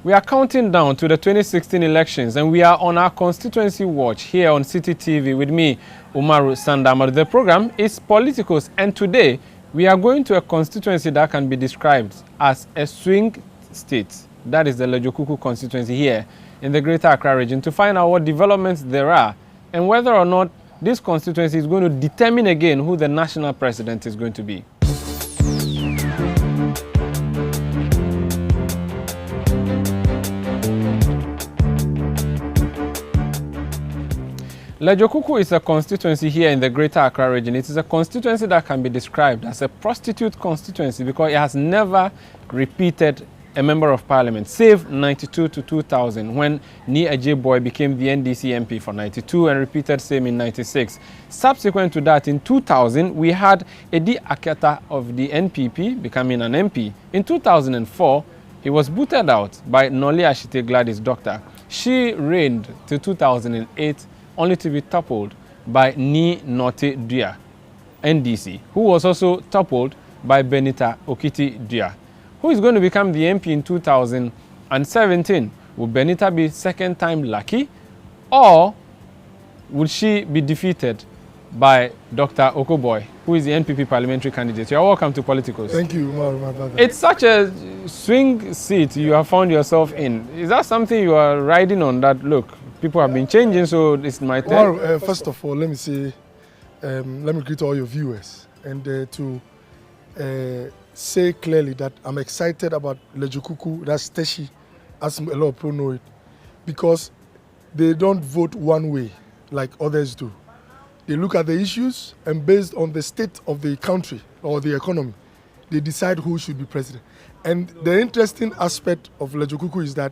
We are counting down to the 2016 elections, and we are on our constituency watch here on Citi TV with me, Umaru Sanda Amadu. The program is Politicos, and today we are going to a constituency that can be described as a swing state. That is the Lejokuku constituency here in the Greater Accra region, to find out what developments there are and whether or not this constituency is going to determine again who the national president is going to be. Lejokuku is a constituency here in the Greater Accra region. It is a constituency that can be described as a prostitute constituency because it has never repeated a member of parliament, save 92 to 2000, when Okoe Boye became the NDC MP for 92 and repeated same in 96. Subsequent to that, in 2000, we had Edi Aketa of the NPP becoming an MP. In 2004, he was booted out by Noli Ashite Gladys Doctor. She reigned till 2008, only to be toppled by Ni Note Dua, NDC, who was also toppled by Benita Okiti Dua. Who is going to become the MP in 2017? Will Benita be second time lucky, or would she be defeated by Dr. Okoe Boye, who is the NPP parliamentary candidate? You are welcome to Politicos. Thank you, Umaru, my brother. It's such a swing seat you have found yourself in. Is that something you are riding on, that, look, people have been changing, so it's my turn? Umaru, first of all, let me say, let me greet all your viewers and to say clearly that I'm excited about Lejokuku, that's Teshi, as a lot of people know it, because they don't vote one way like others do. They look at the issues, and based on the state of the country or the economy, they decide who should be president. And the interesting aspect of Lejokuku is that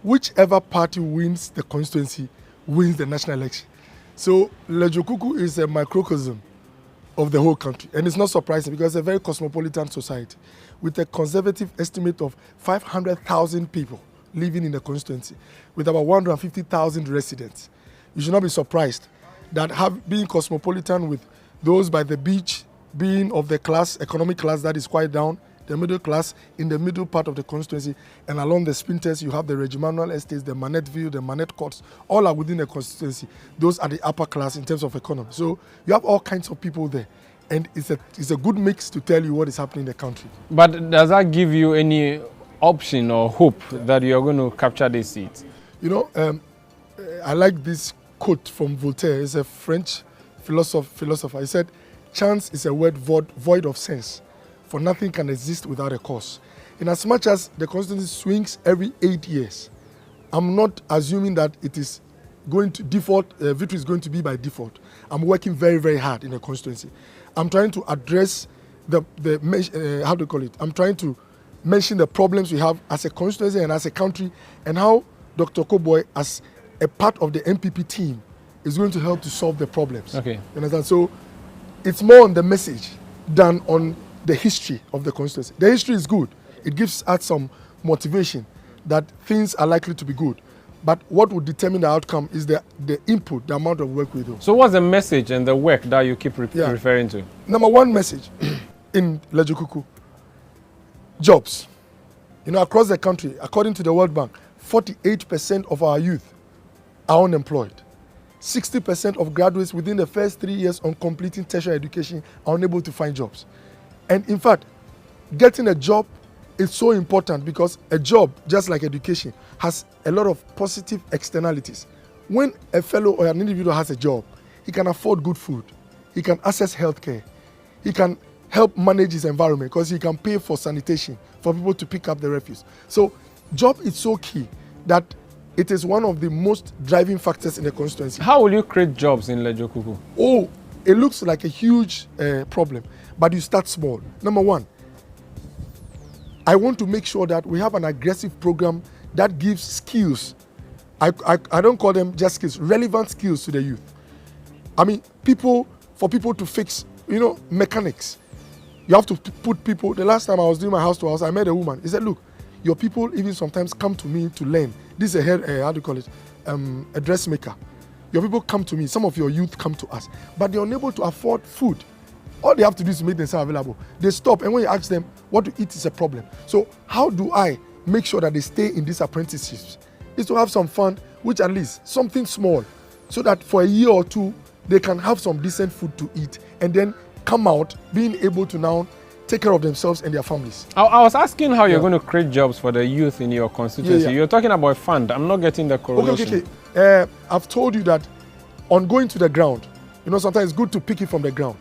whichever party wins the constituency wins the national election. So Lejokuku is a microcosm of the whole country. And it's not surprising because it's a very cosmopolitan society with a conservative estimate of 500,000 people living in the constituency with about 150,000 residents. You should not be surprised that being cosmopolitan with those by the beach, being of the class, economic class that is quite down, the middle class in the middle part of the constituency, and along the spinters you have the Regimental estates, the Manette View, the Manette Courts, all are within the constituency. Those are the upper class in terms of economy. So you have all kinds of people there, and it's a good mix to tell you what is happening in the country. But does that give you any option or hope that you are going to capture these seats? You know, I like this quote from Voltaire. It's a French philosopher. He said, "Chance is a word void of sense, for nothing can exist without a cause." In as much as the constituency swings every 8 years, I'm not assuming that it is going to default, victory is going to be by default. I'm working very, very hard in the constituency. I'm trying to address how do you call it? I'm trying to mention the problems we have as a constituency and as a country, and how Dr. Okoe Boye, as a part of the NPP team, is going to help to solve the problems. Okay. You understand? So it's more on the message than on the history of the constituency. The history is good. It gives us some motivation that things are likely to be good. But what will determine the outcome is the input, the amount of work we do. So what's the message and the work that you keep referring to? Number one message in Lejokuku, jobs. You know, across the country, according to the World Bank, 48% of our youth are unemployed. 60% of graduates within the first 3 years on completing tertiary education are unable to find jobs. And in fact, getting a job is so important because a job, just like education, has a lot of positive externalities. When a fellow or an individual has a job, he can afford good food, he can access healthcare, he can help manage his environment because he can pay for sanitation, for people to pick up the refuse. So job is so key that it is one of the most driving factors in the constituency. How will you create jobs in Lejokuku? Oh, it looks like a huge problem, but you start small. Number one, I want to make sure that we have an aggressive program that gives skills. I don't call them just skills, relevant skills to the youth. I mean, for people to fix, mechanics. You have to put people. The last time I was doing my house to house, I met a woman. He said, "Look, your people even sometimes come to me to learn. This is a dressmaker. Your people come to me. Some of your youth come to us, but they're unable to afford food. All they have to do is make themselves available. They stop, and when you ask them what to eat is a problem. So how do I make sure that they stay in these apprenticeships is to have some fund, which at least something small, so that for a year or two, they can have some decent food to eat and then come out being able to now take care of themselves and their families. I was asking how you're going to create jobs for the youth in your constituency. You're talking about a fund. I'm not getting the correlation. Okay. I've told you that on going to the ground, sometimes it's good to pick it from the ground.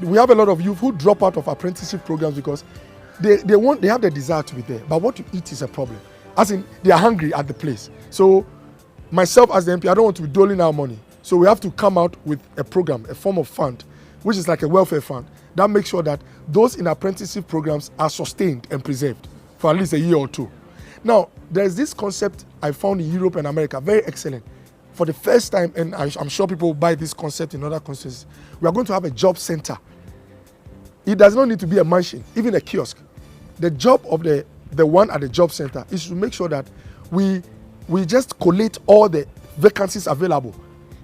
We have a lot of youth who drop out of apprenticeship programs because they have the desire to be there, but what to eat is a problem. As in, they are hungry at the place. So myself as the MP, I don't want to be doling out money. So we have to come out with a program, a form of fund, which is like a welfare fund, that makes sure that those in apprenticeship programs are sustained and preserved for at least a year or two. Now, there's this concept I found in Europe and America, very excellent. For the first time, and I'm sure people will buy this concept in other constituencies, we are going to have a job center. It does not need to be a mansion, even a kiosk. The job of the one at the job center is to make sure that we just collate all the vacancies available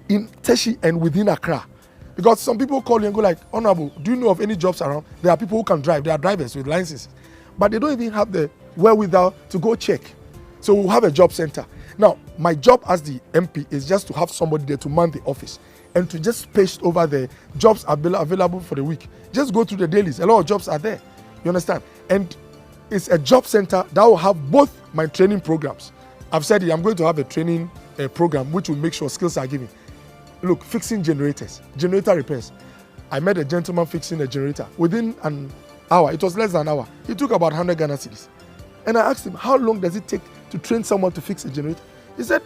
in Teshi and within Accra. Because some people call you and go like, Honorable, do you know of any jobs around? There are people who can drive. There are drivers with licenses. But they don't even have the wherewithal to go check. So we'll have a job center. Now, my job as the MP is just to have somebody there to man the office and to just paste over the jobs available for the week. Just go through the dailies. A lot of jobs are there. You understand? And it's a job center that will have both my training programs. I've said it, I'm going to have a training program which will make sure skills are given. Look, fixing generators, generator repairs. I met a gentleman fixing a generator. Within an hour, it was less than an hour, he took about 100 Ghana cedis. And I asked him, how long does it take to train someone to fix a generator? He said,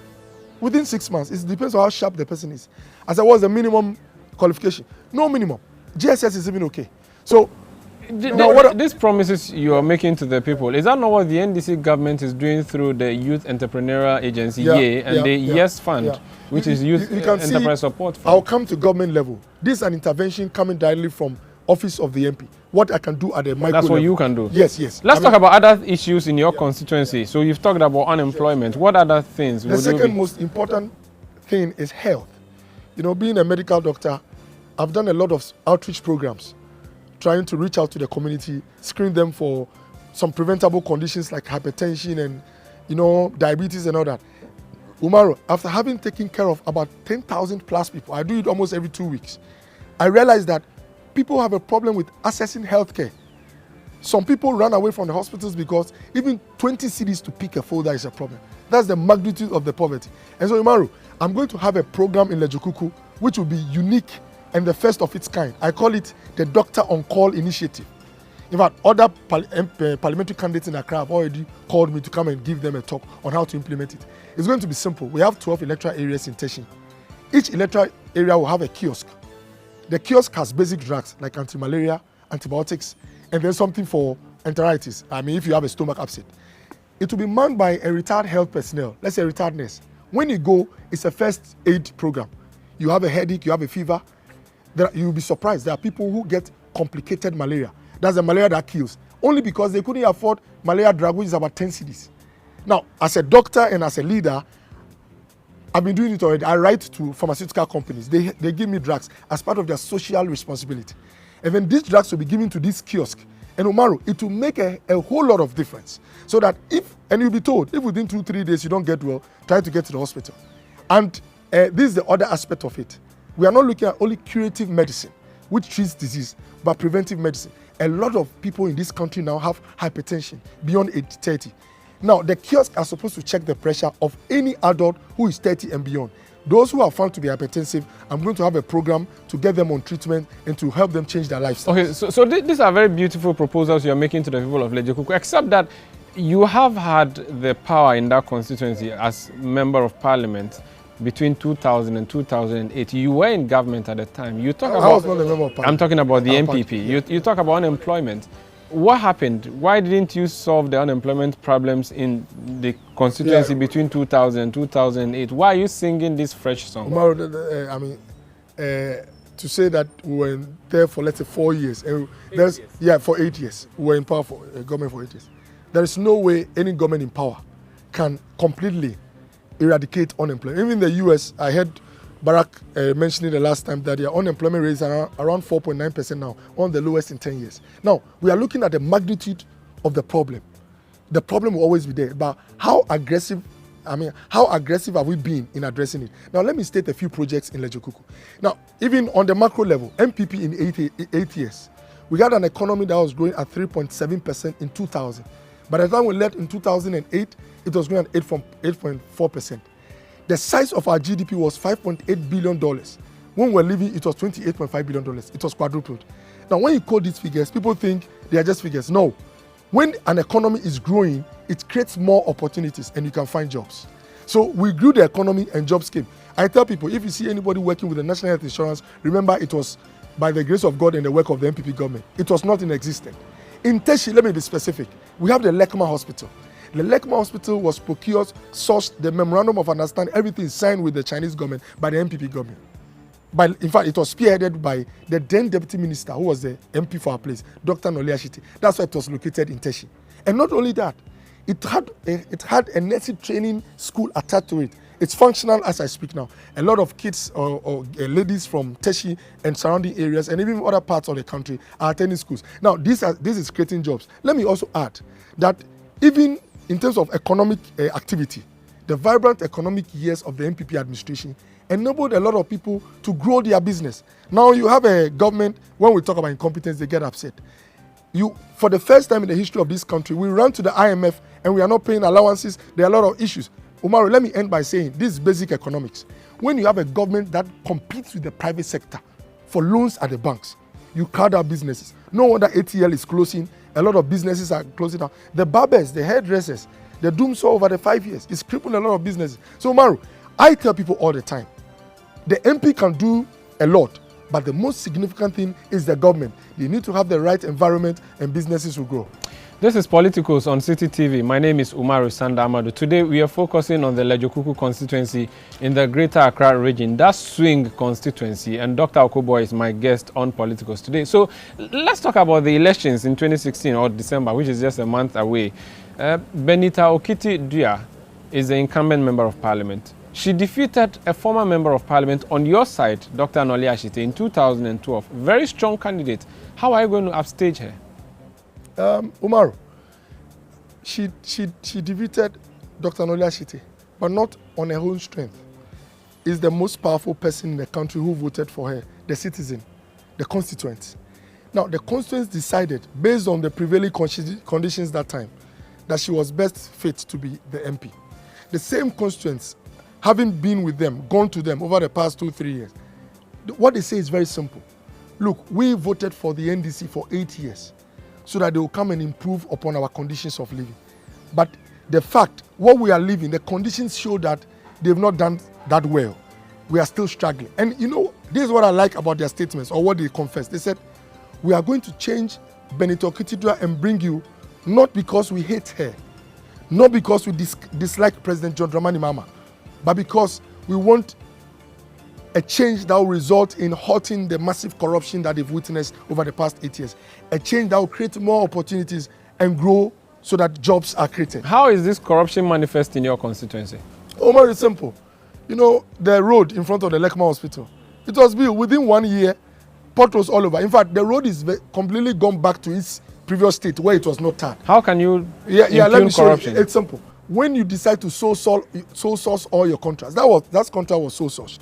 within 6 months. It depends on how sharp the person is. I said, what's the minimum qualification? No minimum. GSS is even okay. So, these promises you are making to the people, is that not what the NDC government is doing through the Youth Entrepreneurial Agency, the YES Fund, which is Youth Enterprise Support Fund? I'll come to government level. This is an intervention coming directly from office of the MP. What I can do at the micro That's what level. you can do? Yes. Let's talk about other issues in your constituency. So you've talked about unemployment. What other things? The second most important thing is health. Being a medical doctor, I've done a lot of outreach programs, trying to reach out to the community, screen them for some preventable conditions like hypertension and, diabetes and all that. Umaru, after having taken care of about 10,000 plus people, I do it almost every 2 weeks, I realized that people have a problem with accessing healthcare. Some people run away from the hospitals because even 20 cities to pick a folder is a problem. That's the magnitude of the poverty. And so, Umaru, I'm going to have a program in Lejokuku which will be unique and the first of its kind. I call it the Doctor on Call Initiative. In fact, other parliamentary candidates in Accra have already called me to come and give them a talk on how to implement it. It's going to be simple. We have 12 electoral areas in Teshi. Each electoral area will have a kiosk. The kiosk has basic drugs like anti-malaria, antibiotics, and then something for enteritis. If you have a stomach upset. It will be manned by a retired health personnel, let's say a retired nurse. When you go, it's a first aid program. You have a headache, you have a fever, you'll be surprised. There are people who get complicated malaria. That's the malaria that kills. Only because they couldn't afford malaria drug, which is about 10 cedis. Now, as a doctor and as a leader, I've been doing it already. I write to pharmaceutical companies. They give me drugs as part of their social responsibility. And then these drugs will be given to this kiosk. And Umaru, it will make a whole lot of difference. So that and you'll be told, if within 2-3 days you don't get well, try to get to the hospital. And this is the other aspect of it. We are not looking at only curative medicine, which treats disease, but preventive medicine. A lot of people in this country now have hypertension beyond age 30. Now, the kiosks are supposed to check the pressure of any adult who is 30 and beyond. Those who are found to be hypertensive, I'm going to have a program to get them on treatment and to help them change their lifestyle. Okay, so these are very beautiful proposals you're making to the people of Lejokuku, except that you have had the power in that constituency as member of parliament between 2000 and 2008. You were in government at the time. You talk about, I was not a member of parliament. I'm talking about the MPP. You talk about unemployment. What happened? Why didn't you solve the unemployment problems in the constituency between 2000 and 2008? Why are you singing this fresh song? Umaru, to say that we were there for, let's say, 4 years. For 8 years. We were in power for government for 8 years. There is no way any government in power can completely eradicate unemployment. Even in the US, I heard Barack mentioning the last time that their unemployment rate is around 4.9% now, one of the lowest in 10 years. Now, we are looking at the magnitude of the problem. the problem will always be there. But how aggressive have we been in addressing it? Now, let me state a few projects in Lejokuku. Now, even on the macro level, MPP in 8 years, we had an economy that was growing at 3.7% in 2000. By the time we left in 2008, it was growing at 8.4%. The size of our GDP was $5.8 billion. When we were leaving, it was $28.5 billion. It was quadrupled. Now, when you quote these figures, people think they are just figures. No. When an economy is growing, it creates more opportunities and you can find jobs. So we grew the economy and jobs came. I tell people, if you see anybody working with the National Health Insurance, remember it was by the grace of God and the work of the MPP government. It was not inexistent. In Teshi, let me be specific, we have the Lekma Hospital. The Lekma Hospital was procured, sourced, the memorandum of understanding, everything signed with the Chinese government by the MPP government. In fact, it was spearheaded by the then deputy minister, who was the MP for our place, Dr. Noliashiti. That's why it was located in Teshi. And not only that, it had a nursing training school attached to it. It's functional as I speak now. A lot of kids or ladies from Teshi and surrounding areas and even other parts of the country are attending schools. Now, this is creating jobs. Let me also add that even in terms of economic activity, the vibrant economic years of the MPP administration enabled a lot of people to grow their business. Now you have a government, when we talk about incompetence, they get upset. For the first time in the history of this country, we run to the IMF and we are not paying allowances. There are a lot of issues. Umaru, let me end by saying this is basic economics. When you have a government that competes with the private sector for loans at the banks, you crowd out businesses. No wonder ATL is closing. A lot of businesses are closing down. The barbers, the hairdressers, the doom saw over the 5 years. It's crippling a lot of businesses. So Umaru, I tell people all the time, the MP can do a lot, but the most significant thing is the government. They need to have the right environment and businesses will grow. This is Politicos on Citi TV. My name is Umaru Sanda Amadu. Today we are focusing on the Lejokuku constituency in the Greater Accra region, that swing constituency, and Dr. Okoe Boye is my guest on Politicos today. So let's talk about the elections in 2016 or December, which is just a month away. Benita Okiti-Dua is the incumbent member of parliament. She defeated a former member of parliament on your side, Dr. Noliashite, in 2012. Very strong candidate. How are you going to upstage her? Umaru, she defeated Dr. Noliashite, but not on her own strength. Is the most powerful person in the country who voted for her, the citizen, the constituents. Now, the constituents decided, based on the prevailing conditions that time, that she was best fit to be the MP. The same constituents, having been with them, gone to them over the past 2-3 years, what they say is very simple. Look, we voted for the NDC for 8 years so that they will come and improve upon our conditions of living. But the fact, what we are living, the conditions show that they've not done that well. We are still struggling. And you know, this is what I like about their statements or what they confess. They said, we are going to change Benita Okiti-Dua and bring you, not because we hate her, not because we dislike President John Dramani Mahama, but because we want a change that will result in halting the massive corruption that they've witnessed over the past 8 years. A change that will create more opportunities and grow so that jobs are created. How is this corruption manifest in your constituency? Oh, very simple. You know, the road in front of the Lekma Hospital, it was built within 1 year, potholes all over. In fact, the road is completely gone back to its previous state where it was not tarred. How can you let me show corruption? You. It's simple. When you decide to sole source all your contracts, that contract was sole sourced.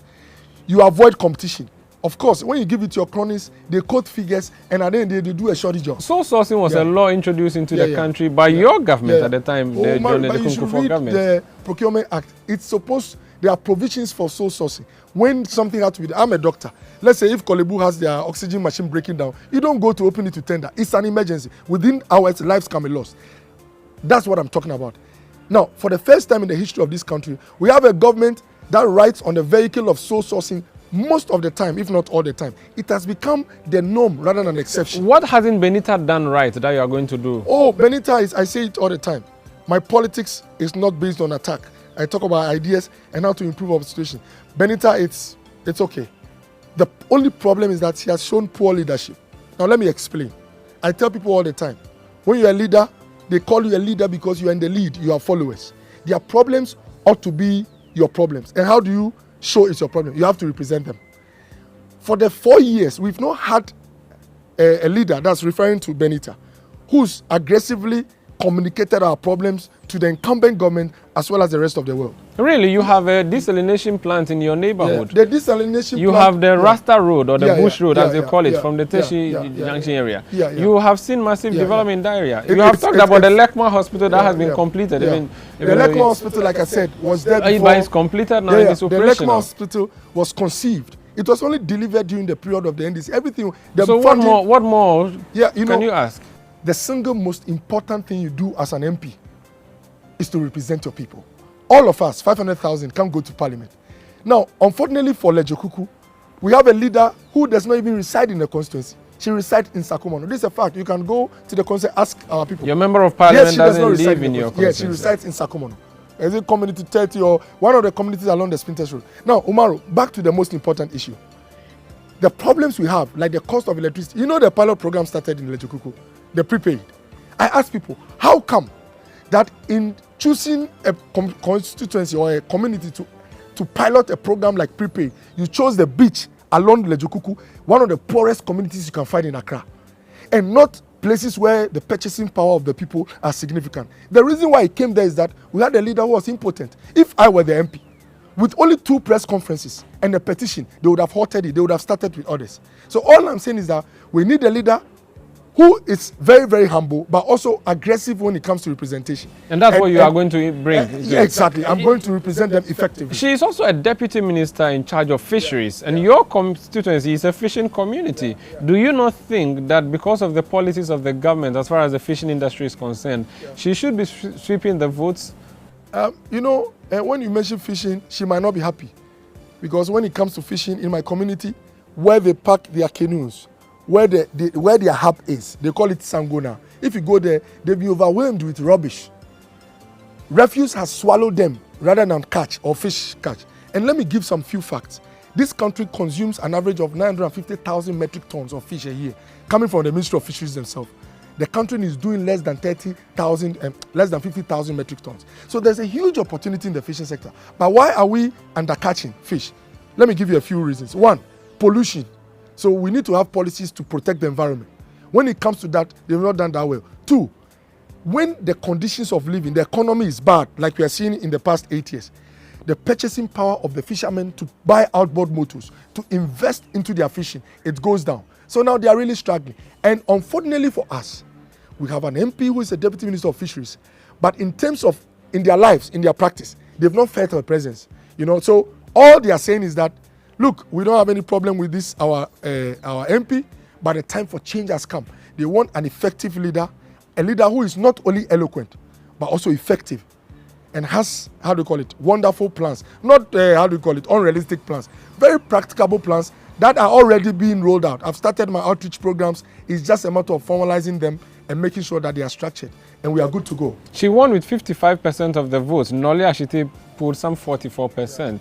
You avoid competition. Of course, when you give it to your cronies, they quote figures and at the end they do a shorty job. Sole sourcing was a law introduced into the country by your government at the time, the John Ledzokuku government. The Procurement Act. It's supposed, there are provisions for sole sourcing. When something has to be done, I'm a doctor. Let's say if Kolebu has their oxygen machine breaking down, you don't go to open it to tender. It's an emergency. Within hours, lives can be lost. That's what I'm talking about. Now, for the first time in the history of this country, we have a government that rides on the vehicle of sole sourcing most of the time, if not all the time. It has become the norm rather than an exception. What hasn't Benita done right that you are going to do? Oh, Benita is, I say it all the time. My politics is not based on attack. I talk about ideas and how to improve our situation. Benita, it's okay. The only problem is that she has shown poor leadership. Now, let me explain. I tell people all the time, when you're a leader, they call you a leader because you're in the lead, you have followers. Their problems ought to be your problems. And how do you show it's your problem? You have to represent them. For the 4 years, we've not had a leader, that's referring to Benita, who's aggressively communicated our problems to the incumbent government as well as the rest of the world. Really? You have a desalination plant in your neighborhood? Yeah, the desalination you plant. Have the Rasta Road or the Bush Road, as they call it, from the Teshi Junction area. You have seen massive development in that area. You have talked about the Lekma Hospital that has been completed. The Lekma Hospital, like I said, was there before. But it's completed now and it's operational. The Lekma Hospital was conceived. It was only delivered during the period of the NDC. Everything. So what more can you ask? The single most important thing you do as an MP is to represent your people. All of us, 500,000, can't go to parliament. Now, unfortunately for Lejokuku, we have a leader who does not even reside in the constituency. She resides in Sakumono. This is a fact. You can go to the constituency, ask our people. Your member of parliament doesn't live in your constituency. Yes, she resides in Sakumono. Is it community 30 or one of the communities along the Spinters Road? Now, Umaru, back to the most important issue. The problems we have, like the cost of electricity. You know the pilot program started in Lejokuku, the prepaid. I ask people, how come that in choosing a constituency or a community to pilot a program like prepaid, you chose the beach along Lejokuku, one of the poorest communities you can find in Accra, and not places where the purchasing power of the people are significant? The reason why it came there is that we had a leader who was impotent. If I were the MP, with only 2 press conferences and a petition, they would have halted it. They would have started with others. So all I'm saying is that we need a leader who is very, very humble, but also aggressive when it comes to representation. And that's what you are going to bring. Exactly. I'm going to represent them effectively. She is also a deputy minister in charge of fisheries, and your constituency is a fishing community. Do you not think that because of the policies of the government, as far as the fishing industry is concerned, she should be sweeping the votes? When you mention fishing, she might not be happy. Because when it comes to fishing in my community, where they park their canoes, where their hub is, they call it Sangona. If you go there, they'll be overwhelmed with rubbish. Refuse has swallowed them rather than catch or fish catch. And let me give some few facts. This country consumes an average of 950,000 metric tons of fish a year, coming from the Ministry of Fisheries themselves. The country is doing less than 50,000 metric tons. So there's a huge opportunity in the fishing sector. But why are we undercatching fish? Let me give you a few reasons. 1, pollution. So we need to have policies to protect the environment. When it comes to that, they've not done that well. 2, when the conditions of living, the economy is bad, like we are seeing in the past 8 years, the purchasing power of the fishermen to buy outboard motors, to invest into their fishing, it goes down. So now they are really struggling. And unfortunately for us, we have an MP who is a deputy minister of fisheries, but in terms of in their lives, in their practice, they've not felt her presence. So all they are saying is that, look, we don't have any problem with this, our MP, but the time for change has come. They want an effective leader, a leader who is not only eloquent, but also effective and has, wonderful plans. Not, unrealistic plans. Very practicable plans that are already being rolled out. I've started my outreach programs. It's just a matter of formalizing them and making sure that they are structured, and we are good to go. She won with 55% of the votes. Noli Ashite pulled some 44%.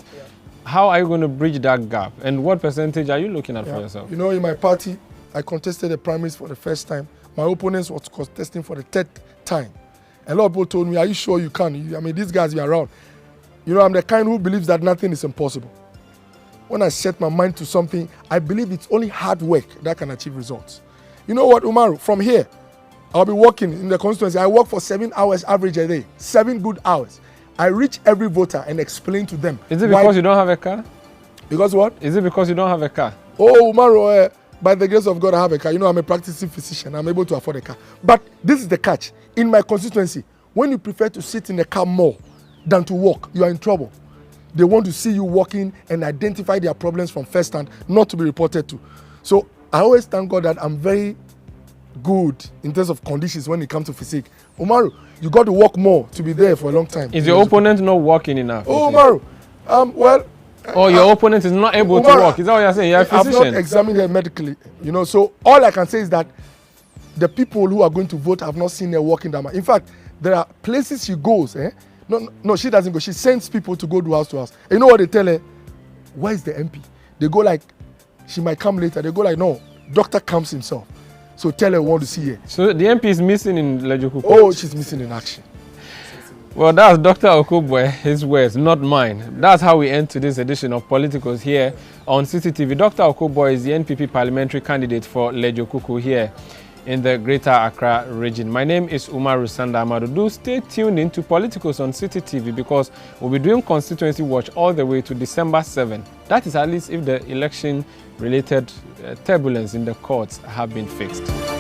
How are you going to bridge that gap, and what percentage are you looking at for yourself? In my party, I contested the primaries for the first time. My opponents was contesting for the 3rd time. A lot of people told me, are you sure you can? These guys be around. I'm the kind who believes that nothing is impossible. When I set my mind to something, I believe it's only hard work that can achieve results. You know what, Umaru? From here, I'll be working in the constituency. I work for 7 hours average a day, 7 good hours. I reach every voter and explain to them. Is it because you don't have a car? Because what? Is it because you don't have a car? Oh, Umaru, by the grace of God, I have a car. I'm a practicing physician. I'm able to afford a car. But this is the catch. In my constituency, when you prefer to sit in a car more than to walk, you are in trouble. They want to see you walking and identify their problems from first hand, not to be reported to. So I always thank God that I'm very good in terms of conditions when it comes to physique. Umaru, you got to work more to be there for a long time. Is your opponent not working enough? Oh, Umaru, your opponent is not able to work. Is that what you're saying? You're a physician. I've not examined her medically. So all I can say is that the people who are going to vote have not seen her working that much. In fact, there are places she goes. No, she doesn't go. She sends people to go to house to house. And you know what they tell her? Where is the MP? They go like, she might come later. They go like, no, doctor comes himself. So tell her we want to see her. So the MP is missing in Lejoku. Oh, she's missing in action. Well, that's Dr. Okoe Boye, his words, not mine. That's how we end today's edition of Politicos here on Citi TV. Dr. Okoe Boye is the NPP parliamentary candidate for Lejokuku here in the Greater Accra region. My name is Umaru Sanda Amadu. Do stay tuned in to Politicos on Citi TV because we'll be doing Constituency Watch all the way to December 7. That is at least if the election-related turbulence in the courts have been fixed.